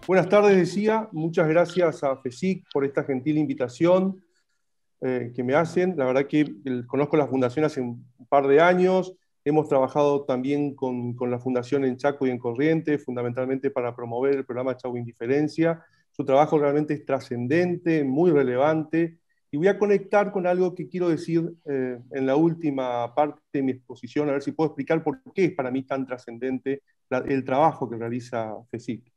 Buenas tardes, decía. Muchas gracias a FESIC por esta gentil invitación que me hacen. La verdad que conozco la Fundación hace un par de años. Hemos trabajado también con la Fundación en Chaco y en Corrientes, fundamentalmente para promover el programa Chaco Indiferencia. Su trabajo realmente es trascendente, muy relevante. Y voy a conectar con algo que quiero decir en la última parte de mi exposición, a ver si puedo explicar por qué es para mí tan trascendente el trabajo que realiza FESIC.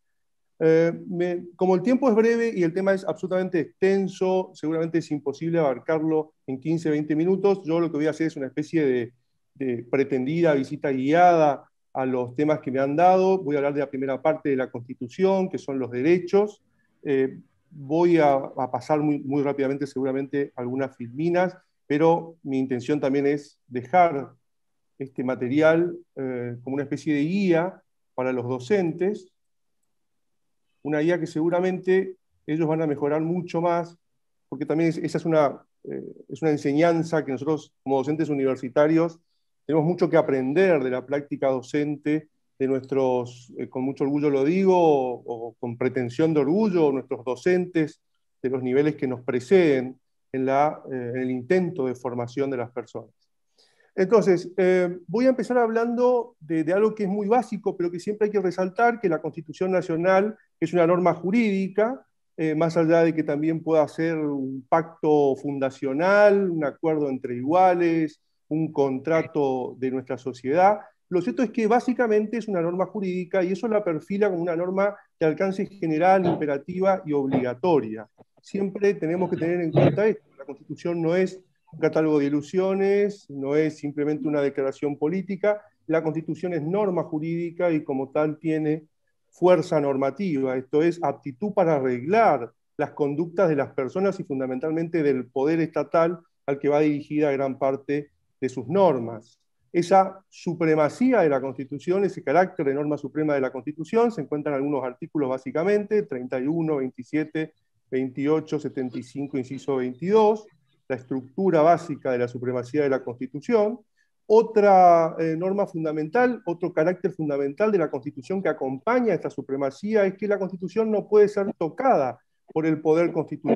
Como el tiempo es breve y el tema es absolutamente extenso, seguramente es imposible abarcarlo en 15, 20 minutos. Yo lo que voy a hacer es una especie de pretendida visita guiada a los temas que me han dado. Voy a hablar de la primera parte de la Constitución, que son los derechos. Voy a pasar muy rápidamente seguramente algunas filminas, pero mi intención también es dejar este material como una especie de guía para los docentes, una guía que seguramente ellos van a mejorar mucho más, porque también esa es una enseñanza que nosotros como docentes universitarios tenemos mucho que aprender de la práctica docente de nuestros, con mucho orgullo lo digo, o con pretensión de orgullo, nuestros docentes de los niveles que nos preceden en el intento de formación de las personas. Entonces, voy a empezar hablando de algo que es muy básico, pero que siempre hay que resaltar, que la Constitución Nacional es una norma jurídica, más allá de que también pueda ser un pacto fundacional, un acuerdo entre iguales, un contrato de nuestra sociedad. Lo cierto es que básicamente es una norma jurídica y eso la perfila como una norma de alcance general, imperativa y obligatoria. Siempre tenemos que tener en cuenta esto. La Constitución no es un catálogo de ilusiones, no es simplemente una declaración política. La Constitución es norma jurídica y como tal tiene fuerza normativa, esto es aptitud para arreglar las conductas de las personas y fundamentalmente del poder estatal al que va dirigida gran parte de sus normas. Esa supremacía de la Constitución, ese carácter de norma suprema de la Constitución, se encuentra en algunos artículos básicamente, 31, 27, 28, 75, inciso 22, la estructura básica de la supremacía de la Constitución. Otra norma fundamental, otro carácter fundamental de la Constitución que acompaña esta supremacía es que la Constitución no puede ser tocada por el poder constituido,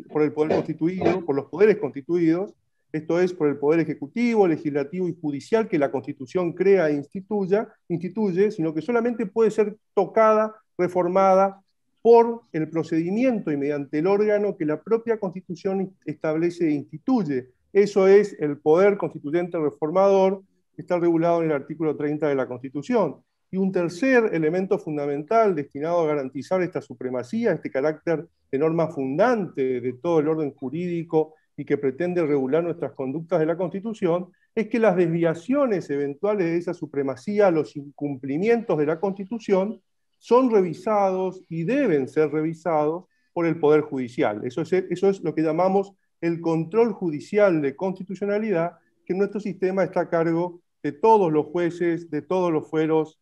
por los poderes constituidos, esto es, por el Poder Ejecutivo, Legislativo y Judicial que la Constitución crea e instituye, sino que solamente puede ser tocada, reformada por el procedimiento y mediante el órgano que la propia Constitución establece e instituye. Eso es el poder constituyente reformador, que está regulado en el artículo 30 de la Constitución. Y un tercer elemento fundamental destinado a garantizar esta supremacía, este carácter de norma fundante de todo el orden jurídico y que pretende regular nuestras conductas de la Constitución, es que las desviaciones eventuales de esa supremacía, los incumplimientos de la Constitución, son revisados y deben ser revisados por el Poder Judicial. Eso es lo que llamamos el control judicial de constitucionalidad, que en nuestro sistema está a cargo de todos los jueces, de todos los fueros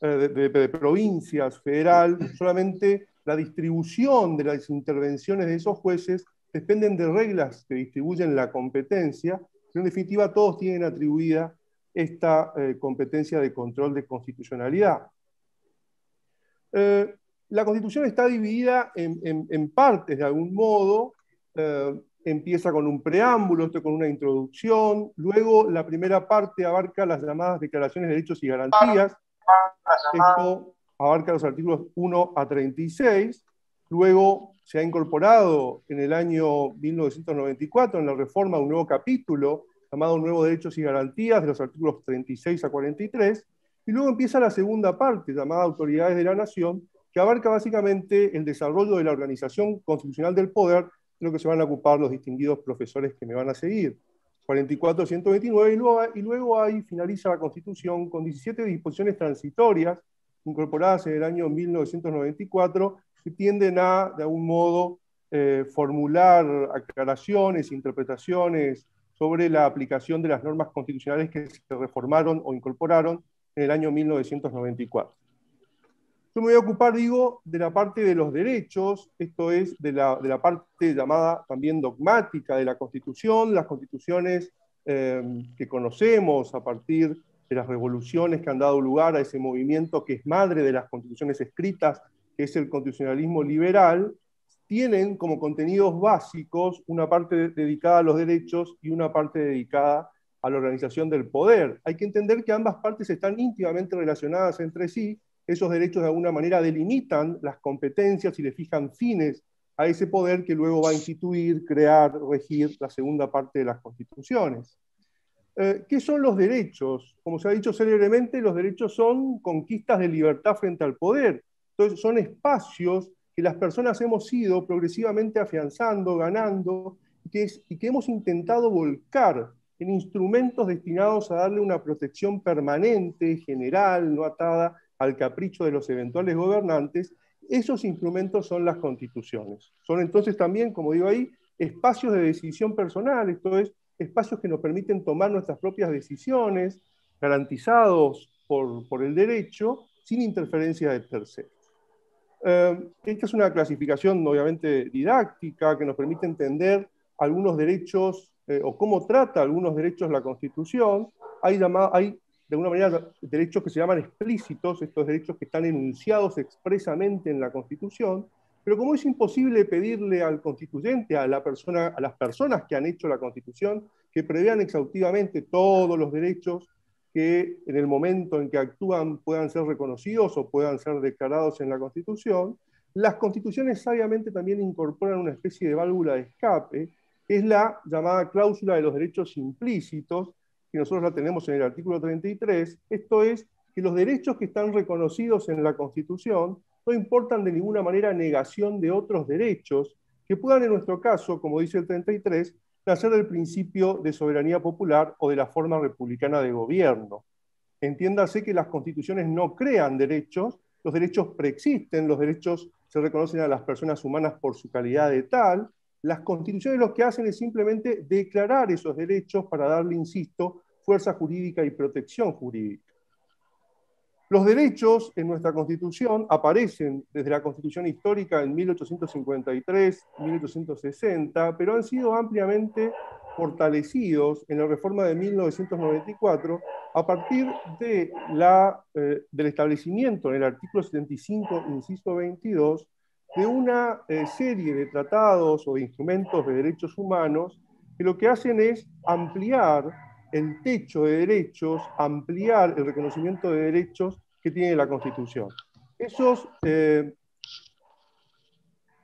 de provincias, federal. Solamente la distribución de las intervenciones de esos jueces dependen de reglas que distribuyen la competencia, pero en definitiva todos tienen atribuida esta competencia de control de constitucionalidad. La Constitución está dividida en partes de algún modo. Empieza con un preámbulo, esto con una introducción, luego la primera parte abarca las llamadas declaraciones de derechos y garantías, esto abarca los artículos 1 a 36, luego se ha incorporado en el año 1994 en la reforma un nuevo capítulo llamado Nuevos Derechos y Garantías de los artículos 36 a 43, y luego empieza la segunda parte llamada Autoridades de la Nación, que abarca básicamente el desarrollo de la organización constitucional del poder, de lo que se van a ocupar los distinguidos profesores que me van a seguir. 44-129, y luego ahí finaliza la Constitución con 17 disposiciones transitorias incorporadas en el año 1994 que tienden a, de algún modo, formular aclaraciones, interpretaciones sobre la aplicación de las normas constitucionales que se reformaron o incorporaron en el año 1994. Yo me voy a ocupar, digo, de la parte de los derechos, esto es, de la parte llamada también dogmática de la Constitución, las constituciones que conocemos a partir de las revoluciones que han dado lugar a ese movimiento que es madre de las constituciones escritas que es el constitucionalismo liberal, tienen como contenidos básicos una parte dedicada a los derechos y una parte dedicada a la organización del poder. Hay que entender que ambas partes están íntimamente relacionadas entre sí. Esos derechos de alguna manera delimitan las competencias y le fijan fines a ese poder que luego va a instituir, crear, regir la segunda parte de las constituciones. ¿Qué son los derechos? Como se ha dicho célebremente, los derechos son conquistas de libertad frente al poder. Entonces, son espacios que las personas hemos ido progresivamente afianzando, ganando, y que hemos intentado volcar en instrumentos destinados a darle una protección permanente, general, no atada al capricho de los eventuales gobernantes. Esos instrumentos son las constituciones. Son entonces también, como digo ahí, espacios de decisión personal, esto es, espacios que nos permiten tomar nuestras propias decisiones, garantizados por el derecho, sin interferencia de terceros. Esta es una clasificación obviamente didáctica que nos permite entender algunos derechos o cómo trata algunos derechos la Constitución. Hay de alguna manera derechos que se llaman explícitos, estos derechos que están enunciados expresamente en la Constitución, pero como es imposible pedirle al constituyente, a las personas que han hecho la Constitución, que prevean exhaustivamente todos los derechos que en el momento en que actúan puedan ser reconocidos o puedan ser declarados en la Constitución, las constituciones sabiamente también incorporan una especie de válvula de escape, que es la llamada cláusula de los derechos implícitos, que nosotros la tenemos en el artículo 33, esto es, que los derechos que están reconocidos en la Constitución no importan de ninguna manera negación de otros derechos que puedan, en nuestro caso, como dice el 33, nacer del principio de soberanía popular o de la forma republicana de gobierno. Entiéndase que las constituciones no crean derechos, los derechos preexisten, los derechos se reconocen a las personas humanas por su calidad de tal. Las constituciones lo que hacen es simplemente declarar esos derechos para darle, insisto, fuerza jurídica y protección jurídica. Los derechos en nuestra Constitución aparecen desde la Constitución histórica en 1853, 1860, pero han sido ampliamente fortalecidos en la reforma de 1994 a partir del establecimiento en el artículo 75, inciso 22, de una serie de tratados o de instrumentos de derechos humanos que lo que hacen es ampliar el techo de derechos, ampliar el reconocimiento de derechos que tiene la Constitución.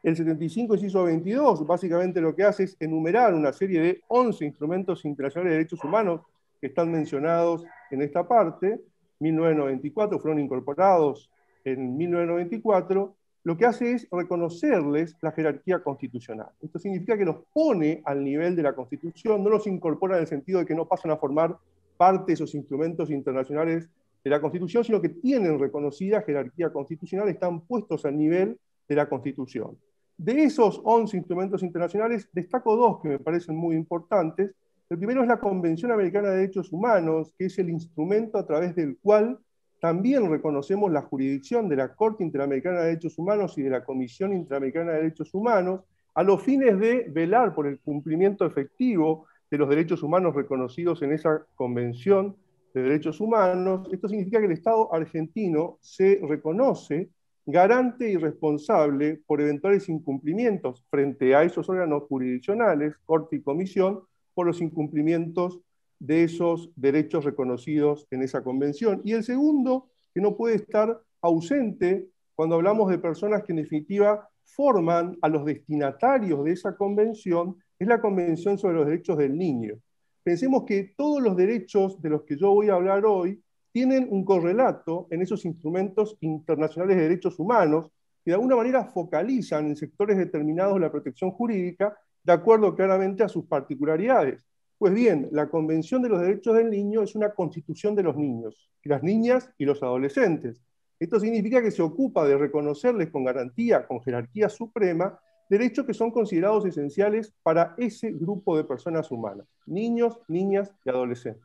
El 75, inciso 22, básicamente lo que hace es enumerar una serie de 11 instrumentos internacionales de derechos humanos que están mencionados en esta parte. 1994 fueron incorporados en 1994. Lo que hace es reconocerles la jerarquía constitucional. Esto significa que los pone al nivel de la Constitución, no los incorpora en el sentido de que no pasan a formar parte de esos instrumentos internacionales de la Constitución, sino que tienen reconocida jerarquía constitucional, están puestos al nivel de la Constitución. De esos 11 instrumentos internacionales, destaco dos que me parecen muy importantes. El primero es la Convención Americana de Derechos Humanos, que es el instrumento a través del cual también reconocemos la jurisdicción de la Corte Interamericana de Derechos Humanos y de la Comisión Interamericana de Derechos Humanos, a los fines de velar por el cumplimiento efectivo de los derechos humanos reconocidos en esa Convención de Derechos Humanos. Esto significa que el Estado argentino se reconoce garante y responsable por eventuales incumplimientos frente a esos órganos jurisdiccionales, Corte y Comisión, por los incumplimientos de esos derechos reconocidos en esa convención. Y el segundo, que no puede estar ausente cuando hablamos de personas que en definitiva forman a los destinatarios de esa convención, es la Convención sobre los Derechos del Niño. Pensemos que todos los derechos de los que yo voy a hablar hoy tienen un correlato en esos instrumentos internacionales de derechos humanos que de alguna manera focalizan en sectores determinados la protección jurídica de acuerdo claramente a sus particularidades. Pues bien, la Convención de los Derechos del Niño es una constitución de los niños, las niñas y los adolescentes. Esto significa que se ocupa de reconocerles con garantía, con jerarquía suprema, derechos que son considerados esenciales para ese grupo de personas humanas, niños, niñas y adolescentes.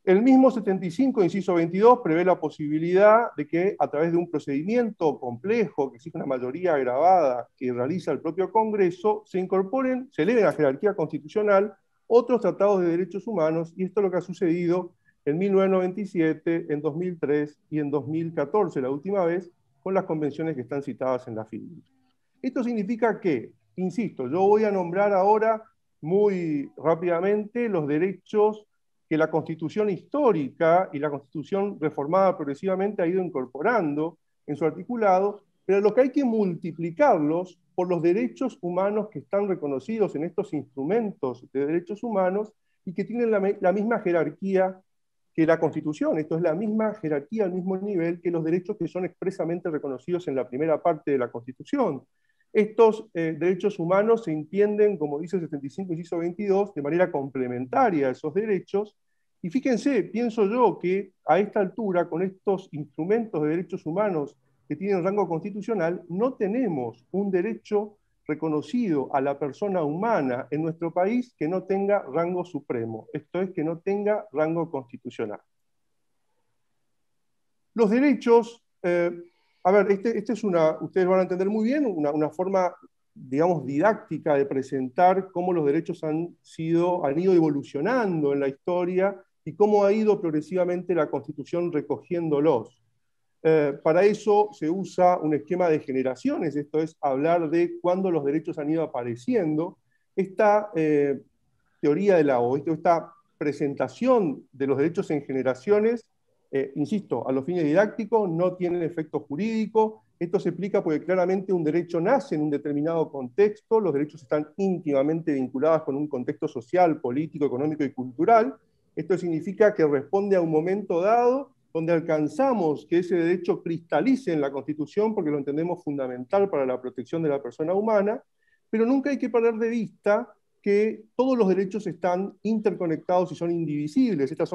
El mismo 75, inciso 22, prevé la posibilidad de que a través de un procedimiento complejo, que exige una mayoría agravada que realiza el propio Congreso, se incorporen, se eleven a jerarquía constitucional otros tratados de derechos humanos, y esto es lo que ha sucedido en 1997, en 2003 y en 2014, la última vez, con las convenciones que están citadas en la FIDIL. Esto significa que, insisto, yo voy a nombrar ahora muy rápidamente los derechos que la Constitución histórica y la Constitución reformada progresivamente ha ido incorporando en su articulado, pero lo que hay que multiplicarlos por los derechos humanos que están reconocidos en estos instrumentos de derechos humanos y que tienen la misma jerarquía que la Constitución. Esto es la misma jerarquía, al mismo nivel que los derechos que son expresamente reconocidos en la primera parte de la Constitución. Estos derechos humanos se entienden, como dice el 75, inciso 22, de manera complementaria a esos derechos. Y fíjense, pienso yo que a esta altura, con estos instrumentos de derechos humanos que tienen rango constitucional, no tenemos un derecho reconocido a la persona humana en nuestro país que no tenga rango supremo, esto es, que no tenga rango constitucional. Los derechos, a ver, este es ustedes van a entender muy bien, una forma, digamos, didáctica de presentar cómo los derechos han ido evolucionando en la historia y cómo ha ido progresivamente la Constitución recogiéndolos. Para eso se usa un esquema de generaciones, esto es, hablar de cuándo los derechos han ido apareciendo. Esta teoría esta presentación de los derechos en generaciones, insisto, a los fines didácticos, no tiene efecto jurídico. Esto se explica porque claramente un derecho nace en un determinado contexto, los derechos están íntimamente vinculados con un contexto social, político, económico y cultural. Esto significa que responde a un momento dado donde alcanzamos que ese derecho cristalice en la Constitución porque lo entendemos fundamental para la protección de la persona humana, pero nunca hay que perder de vista que todos los derechos están interconectados y son indivisibles. Estos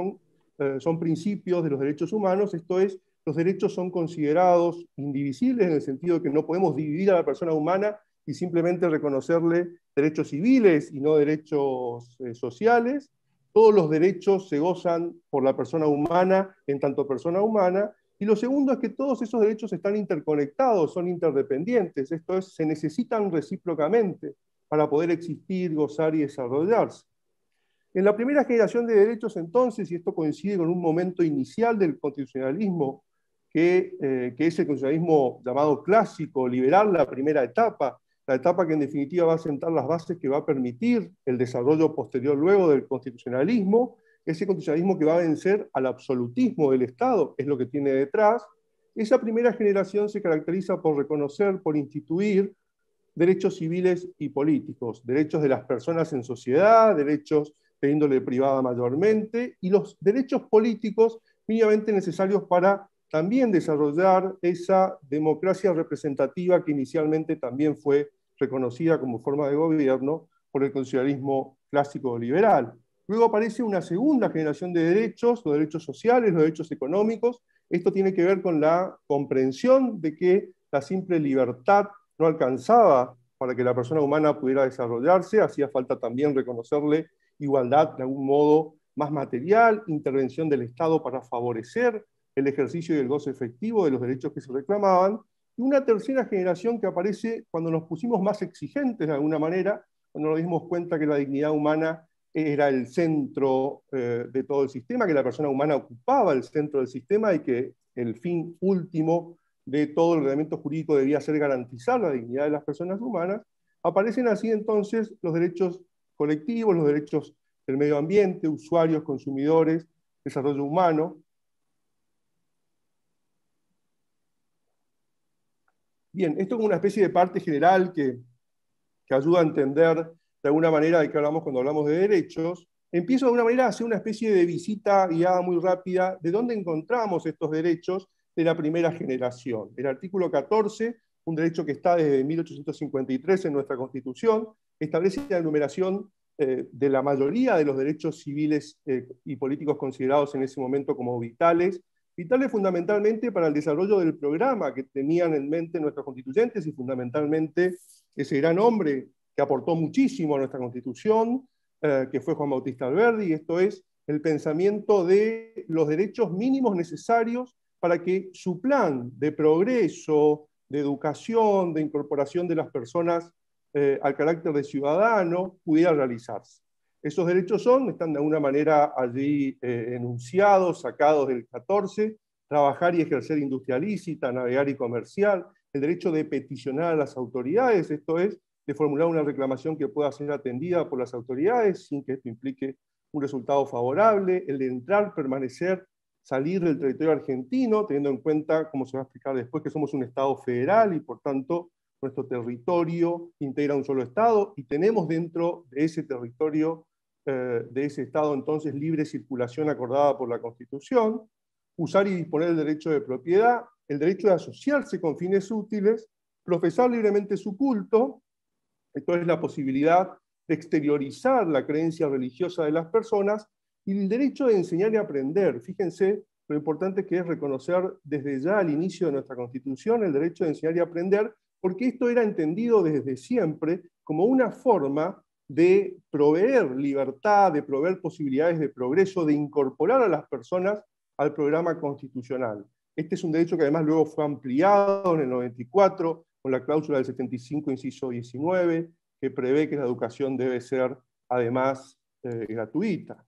son principios de los derechos humanos, esto es, los derechos son considerados indivisibles en el sentido de que no podemos dividir a la persona humana y simplemente reconocerle derechos civiles y no derechos sociales. Todos los derechos se gozan por la persona humana en tanto persona humana. Y lo segundo es que todos esos derechos están interconectados, son interdependientes, esto es, se necesitan recíprocamente para poder existir, gozar y desarrollarse. En la primera generación de derechos entonces, y esto coincide con un momento inicial del constitucionalismo, que es el constitucionalismo llamado clásico, liberal, la primera etapa, la etapa que en definitiva va a sentar las bases que va a permitir el desarrollo posterior luego del constitucionalismo, ese constitucionalismo que va a vencer al absolutismo del Estado, es lo que tiene detrás. Esa primera generación se caracteriza por reconocer, por instituir derechos civiles y políticos, derechos de las personas en sociedad, derechos de índole privada mayormente, y los derechos políticos mínimamente necesarios para también desarrollar esa democracia representativa que inicialmente también fue reconocida como forma de gobierno por el constitucionalismo clásico liberal. Luego aparece una segunda generación de derechos, los derechos sociales, los derechos económicos. Esto tiene que ver con la comprensión de que la simple libertad no alcanzaba para que la persona humana pudiera desarrollarse, hacía falta también reconocerle igualdad de algún modo más material, intervención del Estado para favorecer el ejercicio y el goce efectivo de los derechos que se reclamaban, y una tercera generación que aparece cuando nos pusimos más exigentes de alguna manera, cuando nos dimos cuenta que la dignidad humana era el centro de todo el sistema, que la persona humana ocupaba el centro del sistema y que el fin último de todo el ordenamiento jurídico debía ser garantizar la dignidad de las personas humanas. Aparecen así entonces los derechos colectivos, los derechos del medio ambiente, usuarios, consumidores, desarrollo humano. Bien, esto es una especie de parte general que ayuda a entender de alguna manera de qué hablamos cuando hablamos de derechos. Empiezo de alguna manera a hacer una especie de visita guiada muy rápida de dónde encontramos estos derechos de la primera generación. El artículo 14, un derecho que está desde 1853 en nuestra Constitución, establece la enumeración de la mayoría de los derechos civiles y políticos considerados en ese momento como vitales fundamentalmente para el desarrollo del programa que tenían en mente nuestros constituyentes y fundamentalmente ese gran hombre que aportó muchísimo a nuestra Constitución, que fue Juan Bautista Alberdi, esto es el pensamiento de los derechos mínimos necesarios para que su plan de progreso, de educación, de incorporación de las personas al carácter de ciudadano pudiera realizarse. Esos derechos están de alguna manera allí enunciados, sacados del 14, trabajar y ejercer industria lícita, navegar y comercial, el derecho de peticionar a las autoridades, esto es, de formular una reclamación que pueda ser atendida por las autoridades sin que esto implique un resultado favorable, el de entrar, permanecer, salir del territorio argentino, teniendo en cuenta, como se va a explicar después, que somos un Estado federal y por tanto nuestro territorio integra un solo Estado y tenemos dentro de ese territorio, de ese Estado entonces libre circulación acordada por la Constitución, usar y disponer del derecho de propiedad, el derecho de asociarse con fines útiles, profesar libremente su culto, esto es la posibilidad de exteriorizar la creencia religiosa de las personas, y el derecho de enseñar y aprender. Fíjense lo importante que es reconocer desde ya al inicio de nuestra Constitución el derecho de enseñar y aprender, porque esto era entendido desde siempre como una forma de proveer libertad, de proveer posibilidades de progreso, de incorporar a las personas al programa constitucional. Este es un derecho que además luego fue ampliado en el 94 con la cláusula del 75, inciso 19, que prevé que la educación debe ser además gratuita.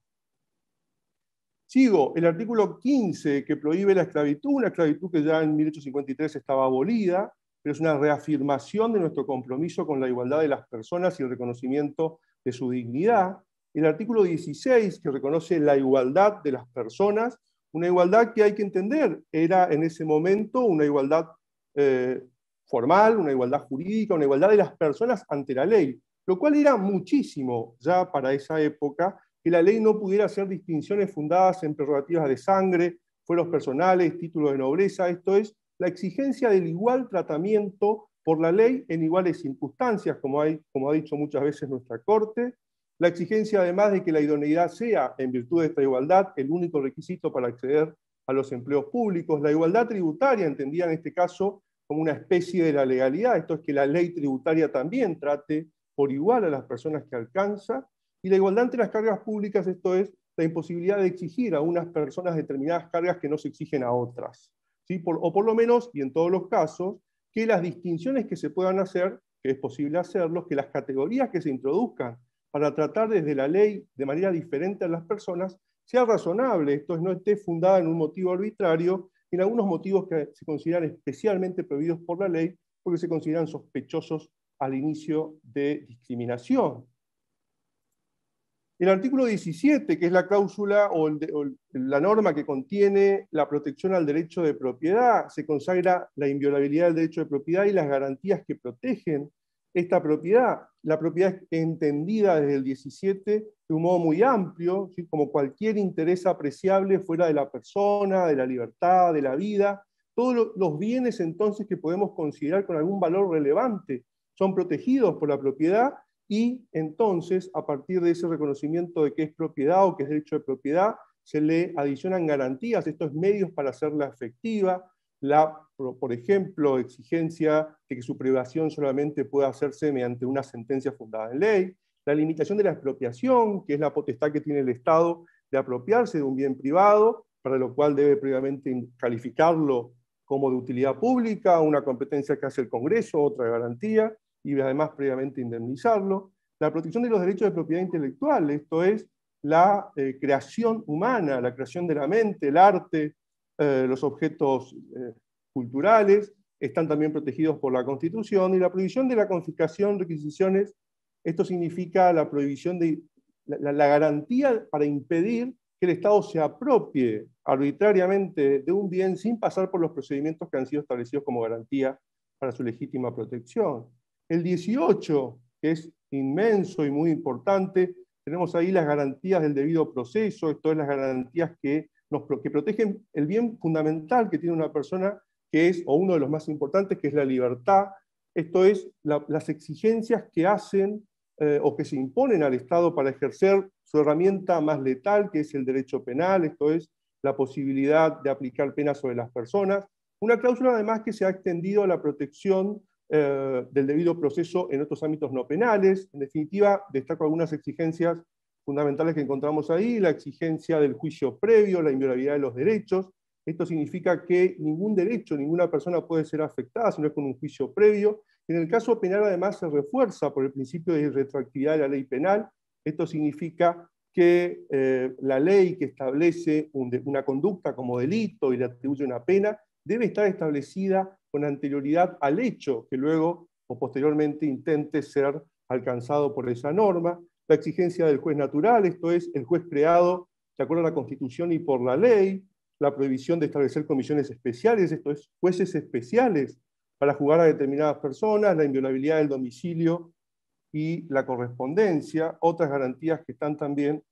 Sigo, el artículo 15 que prohíbe la esclavitud, una esclavitud que ya en 1853 estaba abolida, pero es una reafirmación de nuestro compromiso con la igualdad de las personas y el reconocimiento de su dignidad. El artículo 16 que reconoce la igualdad de las personas, una igualdad que hay que entender, era en ese momento una igualdad formal, una igualdad jurídica, una igualdad de las personas ante la ley, lo cual era muchísimo ya para esa época, que la ley no pudiera hacer distinciones fundadas en prerrogativas de sangre, fueros personales, títulos de nobleza, esto es, la exigencia del igual tratamiento por la ley en iguales circunstancias, como ha dicho muchas veces nuestra Corte, la exigencia además de que la idoneidad sea, en virtud de esta igualdad, el único requisito para acceder a los empleos públicos, la igualdad tributaria, entendida en este caso como una especie de la legalidad, esto es que la ley tributaria también trate por igual a las personas que alcanza, y la igualdad entre las cargas públicas, esto es, la imposibilidad de exigir a unas personas determinadas cargas que no se exigen a otras. ¿Sí? O por lo menos, y en todos los casos, que las distinciones que se puedan hacer, que es posible hacerlos, que las categorías que se introduzcan para tratar desde la ley de manera diferente a las personas, sea razonable, esto es, no esté fundada en un motivo arbitrario, en algunos motivos que se consideran especialmente prohibidos por la ley, porque se consideran sospechosos al inicio de discriminación. El artículo 17, que es la cláusula o la norma que contiene la protección al derecho de propiedad, se consagra la inviolabilidad del derecho de propiedad y las garantías que protegen esta propiedad. La propiedad es entendida desde el 17 de un modo muy amplio, ¿sí? Como cualquier interés apreciable fuera de la persona, de la libertad, de la vida. Todos los bienes entonces que podemos considerar con algún valor relevante son protegidos por la propiedad. Y entonces, a partir de ese reconocimiento de que es propiedad o que es derecho de propiedad, se le adicionan garantías, estos medios para hacerla efectiva, por ejemplo, exigencia de que su privación solamente pueda hacerse mediante una sentencia fundada en ley, la limitación de la expropiación, que es la potestad que tiene el Estado de apropiarse de un bien privado, para lo cual debe previamente calificarlo como de utilidad pública, una competencia que hace el Congreso, otra garantía, y además previamente indemnizarlo. La protección de los derechos de propiedad intelectual, esto es la creación humana, la creación de la mente, el arte, los objetos culturales, están también protegidos por la Constitución, y la prohibición de la confiscación, requisiciones, esto significa la prohibición de la garantía para impedir que el Estado se apropie arbitrariamente de un bien sin pasar por los procedimientos que han sido establecidos como garantía para su legítima protección. El 18, que es inmenso y muy importante, tenemos ahí las garantías del debido proceso, esto es las garantías que protegen el bien fundamental que tiene una persona, que es, o uno de los más importantes, que es la libertad, esto es las exigencias que hacen o que se imponen al Estado para ejercer su herramienta más letal, que es el derecho penal, esto es la posibilidad de aplicar penas sobre las personas. Una cláusula además que se ha extendido a la protección del debido proceso en otros ámbitos no penales. En definitiva, destaco algunas exigencias fundamentales que encontramos ahí, la exigencia del juicio previo, la inviolabilidad de los derechos. Esto significa que ningún derecho, ninguna persona puede ser afectada si no es con un juicio previo. En el caso penal, además, se refuerza por el principio de retroactividad de la ley penal. Esto significa que la ley que establece una conducta como delito y le atribuye una pena debe estar establecida con anterioridad al hecho que luego o posteriormente intente ser alcanzado por esa norma. La exigencia del juez natural, esto es, el juez creado de acuerdo a la Constitución y por la ley. La prohibición de establecer comisiones especiales, esto es, jueces especiales para juzgar a determinadas personas, la inviolabilidad del domicilio y la correspondencia, otras garantías que están también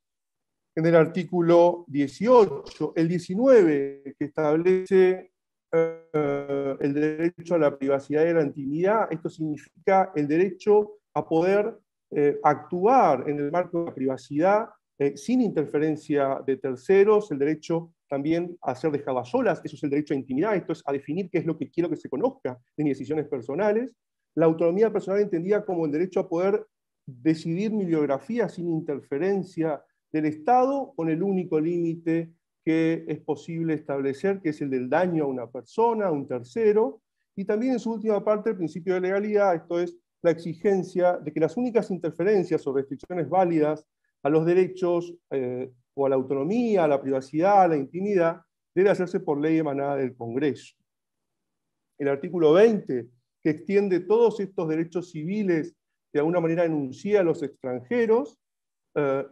en el artículo 18. El 19, que establece el derecho a la privacidad y a la intimidad, esto significa el derecho a poder actuar en el marco de la privacidad sin interferencia de terceros, el derecho también a ser dejado a solas, eso es el derecho a intimidad, esto es a definir qué es lo que quiero que se conozca de mis decisiones personales, la autonomía personal entendida como el derecho a poder decidir mi biografía sin interferencia del Estado, con el único límite que es posible establecer, que es el del daño a una persona, a un tercero, y también en su última parte el principio de legalidad, esto es la exigencia de que las únicas interferencias o restricciones válidas a los derechos o a la autonomía, a la privacidad, a la intimidad, debe hacerse por ley emanada del Congreso. El artículo 20, que extiende todos estos derechos civiles de alguna manera enuncia a los extranjeros,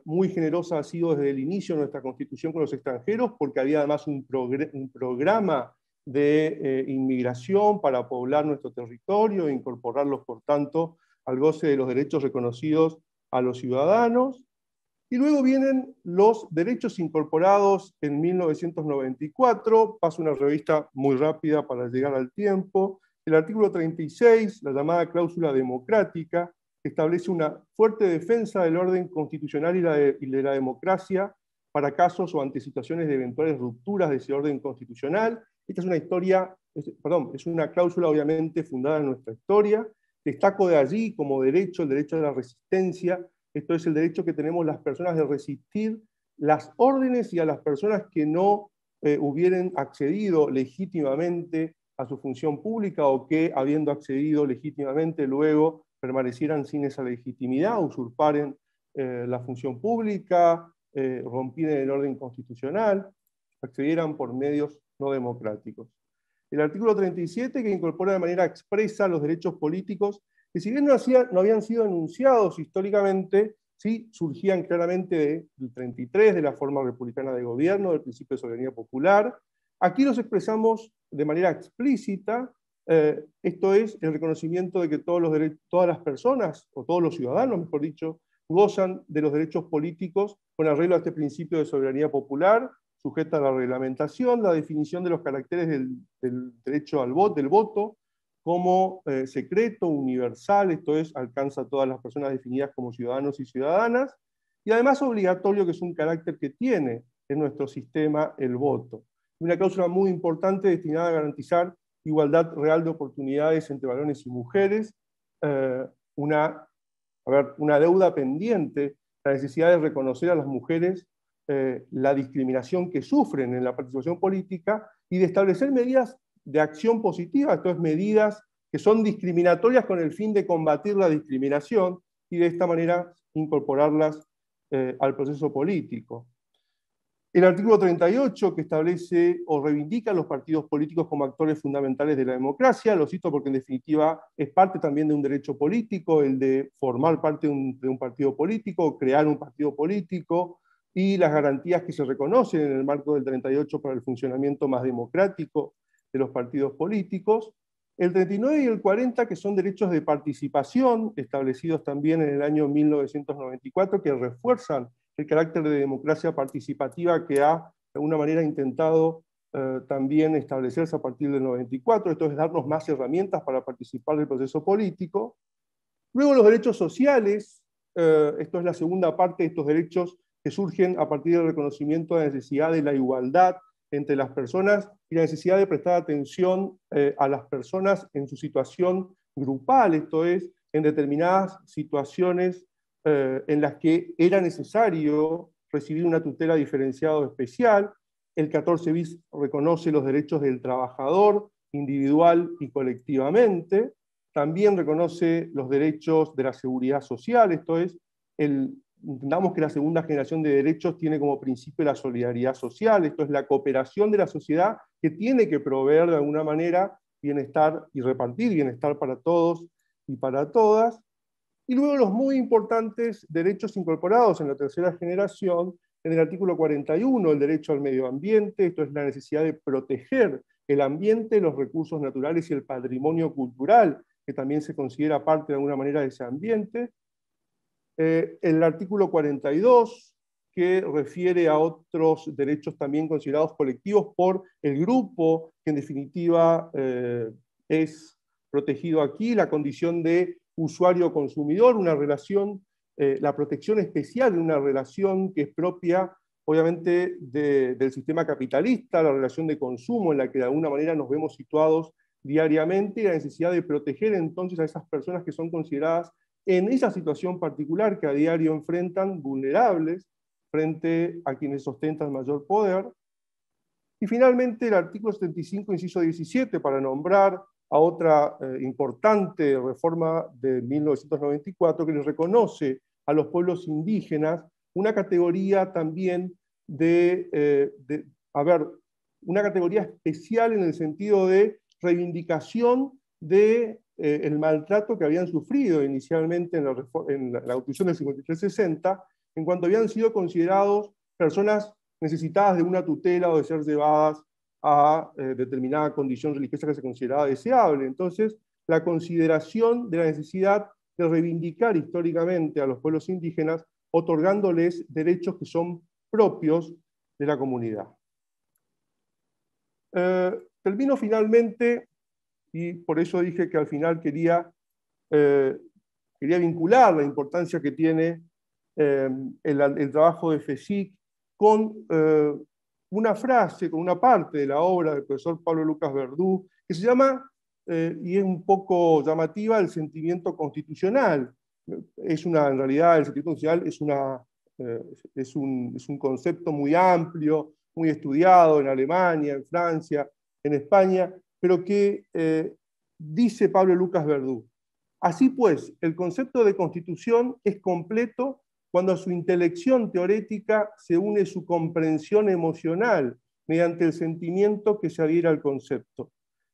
muy generosa ha sido desde el inicio de nuestra Constitución con los extranjeros, porque había además un programa de inmigración para poblar nuestro territorio e incorporarlos, por tanto, al goce de los derechos reconocidos a los ciudadanos. Y luego vienen los derechos incorporados en 1994, paso una revista muy rápida para llegar al tiempo. El artículo 36, la llamada cláusula democrática, establece una fuerte defensa del orden constitucional y de la democracia para casos o ante situaciones de eventuales rupturas de ese orden constitucional. Esta es una historia, es una cláusula obviamente fundada en nuestra historia. Destaco de allí como derecho el derecho de la resistencia. Esto es el derecho que tenemos las personas de resistir las órdenes y a las personas que no hubieran accedido legítimamente a su función pública o que, habiendo accedido legítimamente, luego permanecieran sin esa legitimidad, usurparen la función pública, rompieran el orden constitucional, accedieran por medios no democráticos. El artículo 37, que incorpora de manera expresa los derechos políticos, que si bien no habían sido enunciados históricamente, sí surgían claramente del 33, de la forma republicana de gobierno, del principio de soberanía popular. Aquí los expresamos de manera explícita, esto es el reconocimiento de que todas las personas, o todos los ciudadanos, mejor dicho, gozan de los derechos políticos con arreglo a este principio de soberanía popular, sujeta a la reglamentación, la definición de los caracteres del derecho al voto, del voto, como secreto, universal, esto es, alcanza a todas las personas definidas como ciudadanos y ciudadanas, y además obligatorio, que es un carácter que tiene en nuestro sistema el voto. Una cláusula muy importante destinada a garantizar igualdad real de oportunidades entre varones y mujeres, una deuda pendiente, la necesidad de reconocer a las mujeres la discriminación que sufren en la participación política y de establecer medidas de acción positiva, esto es, medidas que son discriminatorias con el fin de combatir la discriminación y de esta manera incorporarlas al proceso político. El artículo 38, que establece o reivindica a los partidos políticos como actores fundamentales de la democracia, lo cito porque en definitiva es parte también de un derecho político, el de formar parte de un partido político, crear un partido político, y las garantías que se reconocen en el marco del 38 para el funcionamiento más democrático de los partidos políticos. El 39 y el 40, que son derechos de participación, establecidos también en el año 1994, que refuerzan el carácter de democracia participativa que ha de alguna manera intentado también establecerse a partir del 94, esto es darnos más herramientas para participar del proceso político. Luego los derechos sociales, esto es la segunda parte de estos derechos que surgen a partir del reconocimiento de la necesidad de la igualdad entre las personas y la necesidad de prestar atención a las personas en su situación grupal, esto es, en determinadas situaciones en las que era necesario recibir una tutela diferenciada o especial. El 14 bis reconoce los derechos del trabajador individual y colectivamente. También reconoce los derechos de la seguridad social, esto es, entendamos que la segunda generación de derechos tiene como principio la solidaridad social, esto es la cooperación de la sociedad que tiene que proveer de alguna manera bienestar y repartir bienestar para todos y para todas. Y luego los muy importantes derechos incorporados en la tercera generación, en el artículo 41, el derecho al medio ambiente, esto es la necesidad de proteger el ambiente, los recursos naturales y el patrimonio cultural, que también se considera parte de alguna manera de ese ambiente. El artículo 42, que refiere a otros derechos también considerados colectivos por el grupo, que en definitiva es protegido aquí, la condición de usuario-consumidor, una relación, la protección especial de una relación que es propia, obviamente, del sistema capitalista, la relación de consumo en la que de alguna manera nos vemos situados diariamente, y la necesidad de proteger entonces a esas personas que son consideradas en esa situación particular que a diario enfrentan, vulnerables, frente a quienes ostentan mayor poder. Y finalmente el artículo 75, inciso 17, para nombrar a otra importante reforma de 1994 que les reconoce a los pueblos indígenas una categoría también una categoría especial en el sentido de reivindicación de el maltrato que habían sufrido inicialmente en la Constitución del 53-60, en cuanto habían sido considerados personas necesitadas de una tutela o de ser llevadas a determinada condición religiosa que se consideraba deseable. Entonces, la consideración de la necesidad de reivindicar históricamente a los pueblos indígenas, otorgándoles derechos que son propios de la comunidad. Termino finalmente, y por eso dije que al final quería vincular la importancia que tiene el trabajo de FESIC con una frase, con una parte de la obra del profesor Pablo Lucas Verdú, que se llama, y es un poco llamativa, el sentimiento constitucional. En realidad, el sentimiento constitucional es un concepto muy amplio, muy estudiado en Alemania, en Francia, en España, pero que dice Pablo Lucas Verdú: así pues, el concepto de constitución es completo cuando a su intelección teorética se une su comprensión emocional mediante el sentimiento que se adhiere al concepto.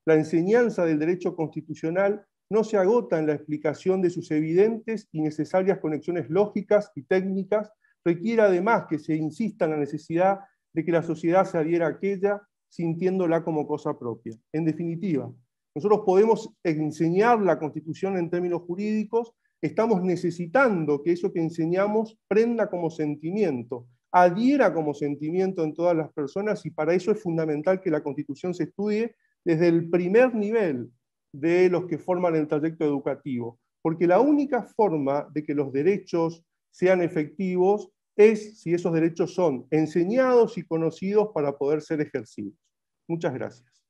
La enseñanza del derecho constitucional no se agota en la explicación de sus evidentes y necesarias conexiones lógicas y técnicas, requiere además que se insista en la necesidad de que la sociedad se adhiera a aquella sintiéndola como cosa propia. En definitiva, nosotros podemos enseñar la Constitución en términos jurídicos, estamos necesitando que eso que enseñamos prenda como sentimiento, adhiera como sentimiento en todas las personas, y para eso es fundamental que la Constitución se estudie desde el primer nivel de los que forman el trayecto educativo, porque la única forma de que los derechos sean efectivos es si esos derechos son enseñados y conocidos para poder ser ejercidos. Muchas gracias.